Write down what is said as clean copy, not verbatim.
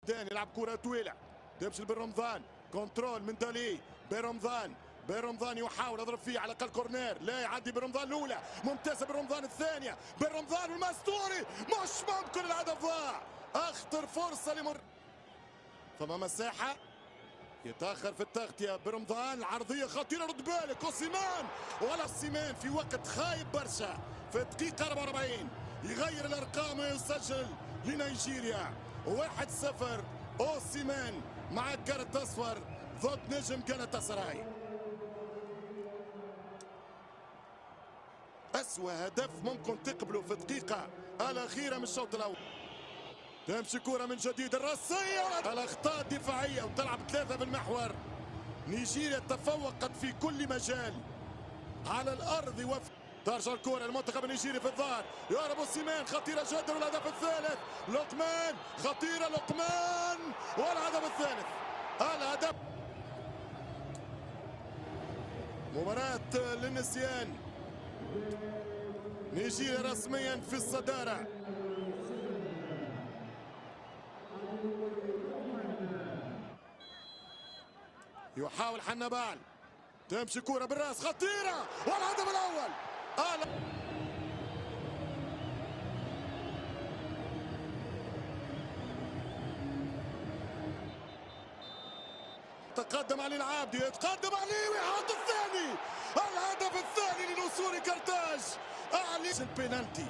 يلعب كرة طويلة تمشي لبن كنترول من دالي بن رمضان يحاول يضرب فيه على الاقل كورنير، لا يعدي بن الاولى ممتازه، بن الثانيه، بن والمستوري مش ممكن الهدف ضاع، اخطر فرصه فما مساحه يتاخر في التغطيه بن العرضيه خطيره، رد بالك اوسيمان في وقت خايب برشا في الدقيقه 44 يغير الارقام ويسجل لنيجيريا 1-0. اوسيمان مع كارت اصفر ضد نجم جالاتا سراي. أسوأ هدف ممكن تقبله في الدقيقة الأخيرة من الشوط الأول. تمشي كرة من جديد الرأسية، الأخطاء الدفاعية وتلعب 3 بالمحور. نيجيريا تفوقت في كل مجال على الأرض ترجع الكرة المنتخب النيجيري في الظهر، يهرب اوسيمان خطيرة جدا، والهدف الثالث لقمان خطيرة، لقمان والهدف الثالث. الهدف مباراة للنسيان، نيجيريا رسميا في الصدارة. يحاول حنبال، تمشي كرة بالراس خطيرة والهدف الأول. تقدم علي العابدي، يتقدم علي ويحط الثاني، الهدف الثاني لنصور كرتاج. البينالتي